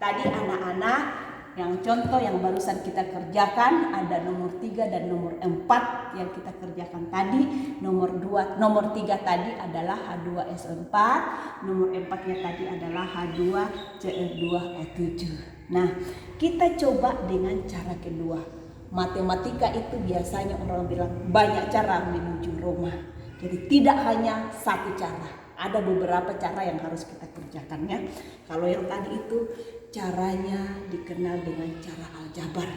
Tadi anak-anak yang contoh yang barusan kita kerjakan ada nomor 3 dan nomor 4 yang kita kerjakan tadi. Nomor 3 tadi adalah H2SO4, nomor 4-nya tadi adalah H2CR2O7. Nah, kita coba dengan cara kedua. Matematika itu biasanya orang bilang banyak cara menuju Roma. Jadi tidak hanya satu cara, ada beberapa cara yang harus kita kerjakan ya. Kalau yang tadi itu caranya dikenal dengan cara aljabar,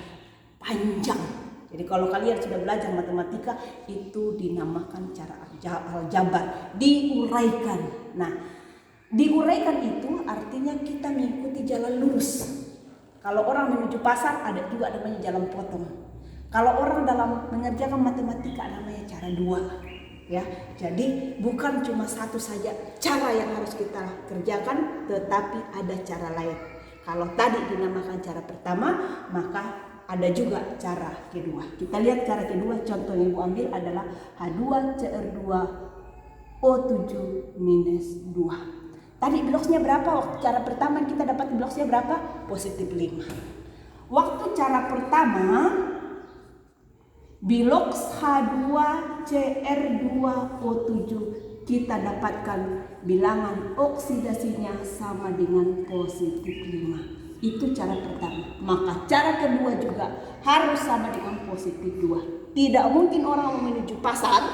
panjang. Jadi kalau kalian sudah belajar matematika itu dinamakan cara aljabar, diuraikan. Nah, diuraikan itu artinya kita mengikuti jalan lurus. Kalau orang menuju pasar ada juga namanya jalan potong. Kalau orang dalam mengerjakan matematika namanya cara dua. Ya, jadi bukan cuma satu saja cara yang harus kita kerjakan, tetapi ada cara lain. Kalau tadi dinamakan cara pertama, maka ada juga cara kedua. Kita lihat cara kedua, contoh yang Ibu ambil adalah H2CR2O7-2. Tadi bloksnya berapa? Waktu cara pertama kita dapat bloksnya berapa? Positif 5. Waktu cara pertama, biloks H2CR2O7 kita dapatkan bilangan oksidasinya sama dengan positif 5. Itu cara pertama. Maka cara kedua juga harus sama dengan positif 2. Tidak mungkin orang menuju pasar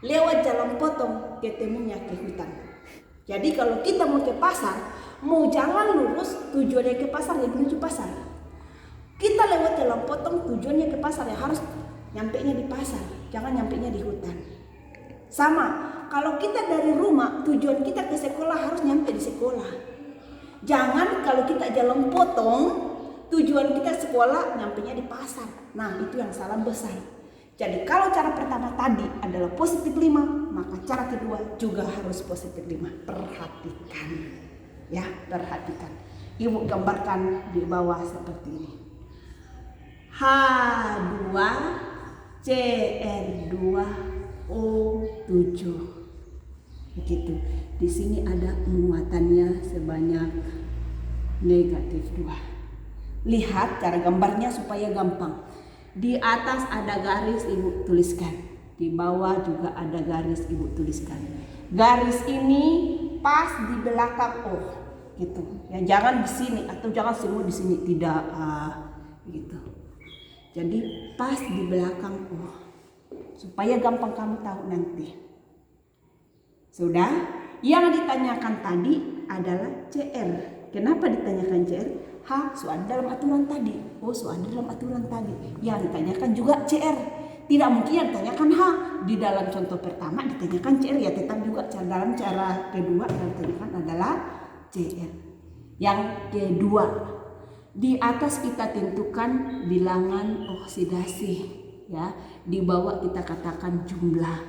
lewat jalan potong ketemunya ke hutan. Jadi kalau kita mau ke pasar, mau jalan lurus tujuannya ke pasar ya menuju pasar. Kita lewat jalan potong tujuannya ke pasar ya harus nyampenya di pasar, jangan nyampenya di hutan. Sama, kalau kita dari rumah tujuan kita ke sekolah harus nyampe di sekolah. Jangan kalau kita jalan potong tujuan kita sekolah nyampenya di pasar. Nah, itu yang salah besar. Jadi kalau cara pertama tadi adalah positif 5, maka cara kedua juga harus positif 5. Perhatikan. Ya, perhatikan. Ibu gambarkan di bawah seperti ini. H2CR2O7. Begitu. Di sini ada muatannya sebanyak negatif 2. Lihat cara gambarnya supaya gampang. Di atas ada garis Ibu tuliskan. Di bawah juga ada garis Ibu tuliskan. Garis ini pas di belakang O. Gitu. Ya jangan di sini atau jangan semua di sini, tidak gitu. Jadi pas di belakang O. Supaya gampang kamu tahu nanti. Sudah? Yang ditanyakan tadi adalah CR. Kenapa ditanyakan CR? H, soal dalam aturan tadi. O, soal dalam aturan tadi. Yang ditanyakan juga CR. Tidak mungkin yang ditanyakan H. Di dalam contoh pertama ditanyakan CR, ya tetap juga dalam cara kedua yang ditanyakan adalah CR. Yang kedua, di atas kita tentukan bilangan oksidasi. Ya, di bawah kita katakan jumlah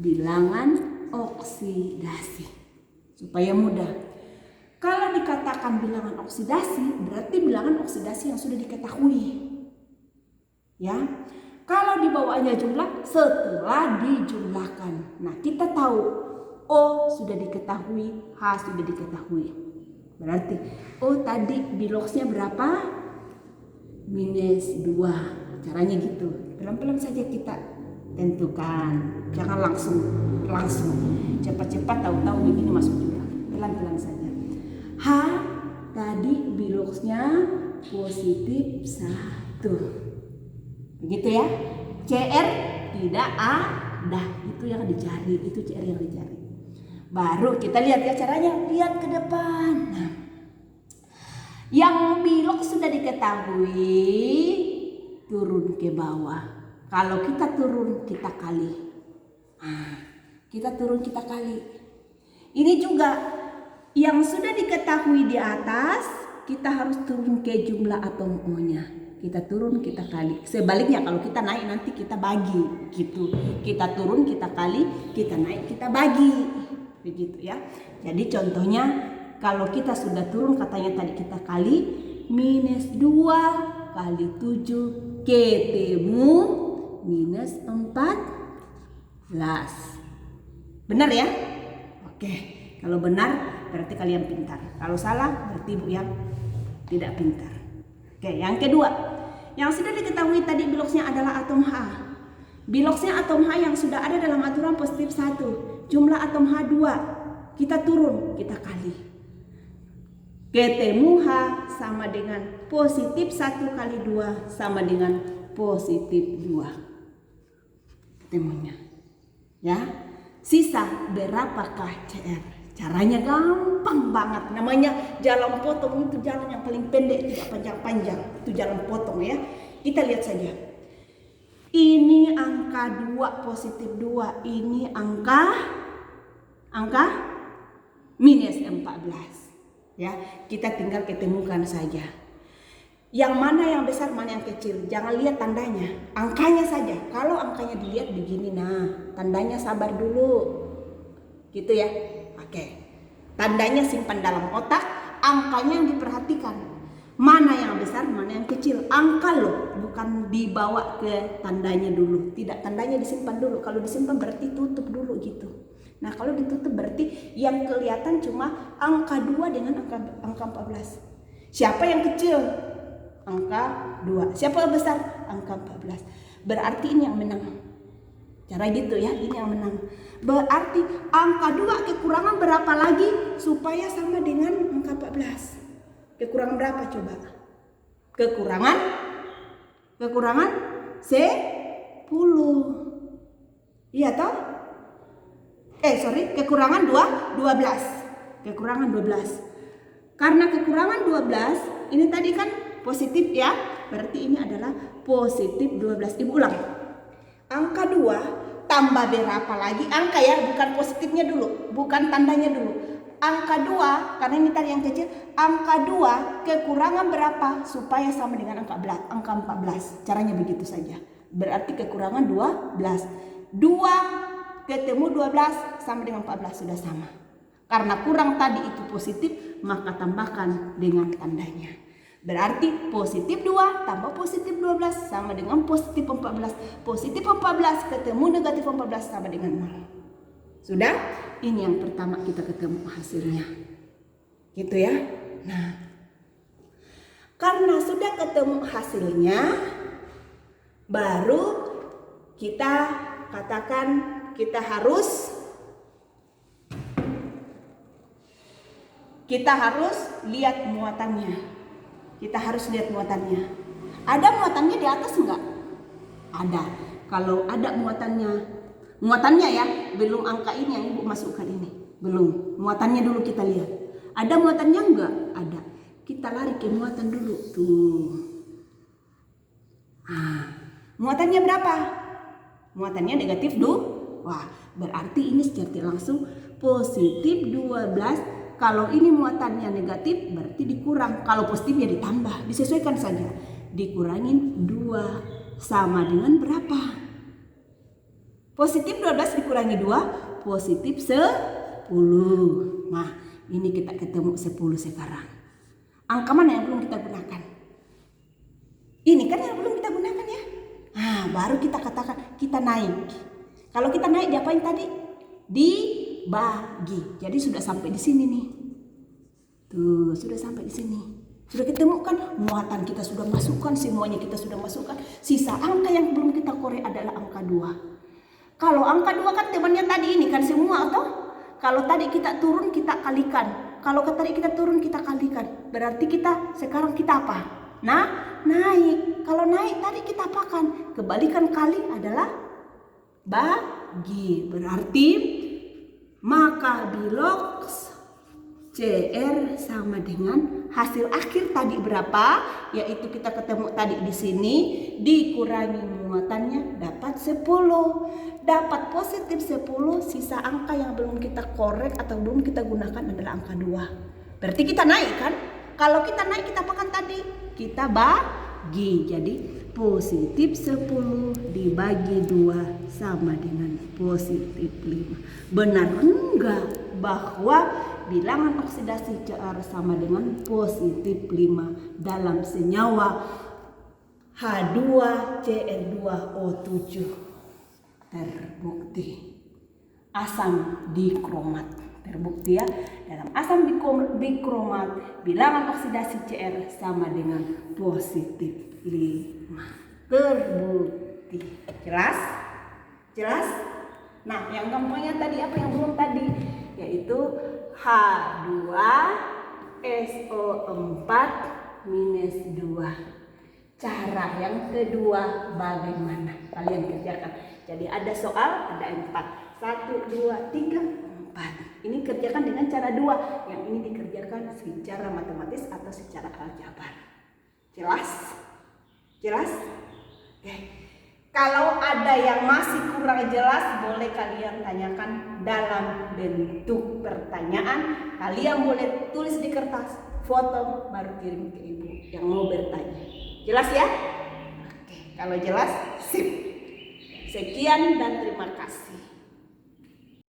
bilangan oksidasi. Supaya mudah. Kalau dikatakan bilangan oksidasi, berarti bilangan oksidasi yang sudah diketahui. Ya. Kalau di bawahnya jumlah, setelah dijumlahkan. Nah, kita tahu O sudah diketahui, H sudah diketahui. Berarti O tadi biloksnya berapa? -2. Caranya gitu. Pelan-pelan saja kita tentukan. Jangan langsung. Cepat-cepat tahu-tahu begini masuk juga. Pelan-pelan saja. H tadi biloksnya positif 1. Begitu ya. CR tidak ada. Itu yang dicari. Itu CR yang dicari. Baru kita lihat ya caranya. Lihat ke depan. Nah, yang bilok sudah diketahui, turun ke bawah. Kalau kita turun kita kali. Nah, kita turun kita kali. Ini juga yang sudah diketahui di atas, kita harus turun ke jumlah atom O-nya. Kita turun, kita kali. Sebaliknya kalau kita naik nanti kita bagi gitu. Kita turun, kita kali, kita naik, kita bagi. Begitu ya. Jadi contohnya kalau kita sudah turun katanya tadi kita kali -2 kali 7 ketemu -14. Benar ya? Oke. Kalau benar berarti kalian pintar. Kalau salah berarti Ibu yang Tidak pintar. Oke, yang kedua, yang sudah diketahui tadi biloxnya adalah atom H. Biloxnya atom H yang sudah ada dalam aturan positif 1. Jumlah atom H 2. Kita turun, kita kali. Ketemu H sama dengan positif 1 kali 2 sama dengan positif 2. Ketemunya. Ya. Sisa berapakah CR? Caranya gampang banget. Namanya jalan potong, itu jalan yang paling pendek, tidak panjang-panjang. Itu jalan potong ya. Kita lihat saja. Ini angka 2 positif 2. Ini angka minus 14. Ya, kita tinggal ketemukan saja. Yang mana yang besar, mana yang kecil. Jangan lihat tandanya, angkanya saja. Kalau angkanya dilihat begini, nah tandanya sabar dulu. Gitu ya. Oke. Tandanya simpan dalam otak, angkanya yang diperhatikan. Mana yang besar, mana yang kecil. Angka loh, bukan dibawa ke tandanya dulu. Tidak, tandanya disimpan dulu. Kalau disimpan berarti tutup dulu gitu. Nah, kalau ditutup berarti yang kelihatan cuma angka 2 dengan angka 14. Siapa yang kecil? Angka 2. Siapa yang besar? Angka 14. Berarti ini yang menang. Cara gitu ya, ini yang menang. Berarti angka 2 kekurangan berapa lagi supaya sama dengan angka 14? Kekurangan berapa coba? Kekurangan 10. Iya toh? Kekurangan 12. Kekurangan 12. Karena kekurangan 12, ini tadi kan positif ya. Berarti ini adalah positif 12. Ibu ulang. Angka 2 tambah berapa lagi? Angka ya, bukan positifnya dulu, bukan tandanya dulu. Angka 2, karena ini tadi yang kecil. Angka 2 kekurangan berapa supaya sama dengan angka 14? Caranya begitu saja. Berarti kekurangan 12. 2 ketemu 12 sama dengan 14, sudah sama. Karena kurang tadi itu positif, maka tambahkan dengan tandanya. Berarti positif 2 tambah positif 12 sama dengan positif 14. Positif 14 ketemu negatif 14 sama dengan 0. Sudah? Ini yang pertama kita ketemu hasilnya. Gitu ya. Nah, karena sudah ketemu hasilnya, baru kita katakan kita harus lihat muatannya. Kita harus lihat muatannya. Ada muatannya di atas enggak? Ada. Kalau ada muatannya ya, belum angka ini yang ibu masukkan ini. Belum. Muatannya dulu kita lihat. Ada muatannya enggak? Ada. Kita lari ke muatan dulu. Tuh. Muatannya berapa? Muatannya negatif 2. Wah, berarti ini secara langsung positif 12. Kalau ini muatannya negatif berarti dikurang. Kalau positifnya ditambah. Disesuaikan saja. Dikurangin 2 sama dengan berapa? Positif 12 dikurangi 2, positif 10. Nah, ini kita ketemu 10 sekarang. Angka mana yang belum kita gunakan? Ini kan yang belum kita gunakan ya. Nah, baru kita katakan kita naik. Kalau kita naik diapain tadi? Dibagi. Jadi sudah sampai di sini nih. Tuh, sudah sampai di sini. Sudah ketemu kan? Muatan kita sudah masukkan, semuanya kita sudah masukkan. Sisa angka yang belum kita korek adalah angka 2. Kalau angka 2 kan temannya tadi ini kan semua atau? Kalau tadi kita turun kita kalikan. Kalau tadi kita turun kita kalikan. Berarti sekarang kita apa? Nah, naik. Kalau naik tadi kita apakan? Kebalikan kali adalah bagi. Berarti maka bilox CR sama dengan hasil akhir tadi berapa? Yaitu kita ketemu tadi di sini dikurangi muatannya dapat 10. Dapat positif 10, sisa angka yang belum kita korek atau belum kita gunakan adalah angka 2. Berarti kita naik kan? Kalau kita naik kita apakan tadi? Kita bagi. Jadi positif 10 dibagi 2 sama dengan positif 5. Benar enggak bahwa bilangan oksidasi CR sama dengan positif 5 dalam senyawa H2CR2O7? Terbukti. Asam dikromat Terbukti ya, dalam asam bikromat bilangan oksidasi Cr sama dengan positif 5. Terbukti. Jelas? Jelas? Nah, yang gampangnya tadi apa yang belum tadi? Yaitu H2SO4 minus 2. Cara yang kedua bagaimana? Kalian kerjakan. Jadi ada soal, ada 4. 1, 2, 3, 4. Ini kerjakan dengan cara 2. Yang ini dikerjakan secara matematis atau secara aljabar. Jelas? Jelas? Oke. Kalau ada yang masih kurang jelas, boleh kalian tanyakan dalam bentuk pertanyaan. Kalian boleh tulis di kertas, foto, baru kirim ke ibu yang mau bertanya. Jelas ya? Oke. Kalau jelas, sip. Sekian dan terima kasih.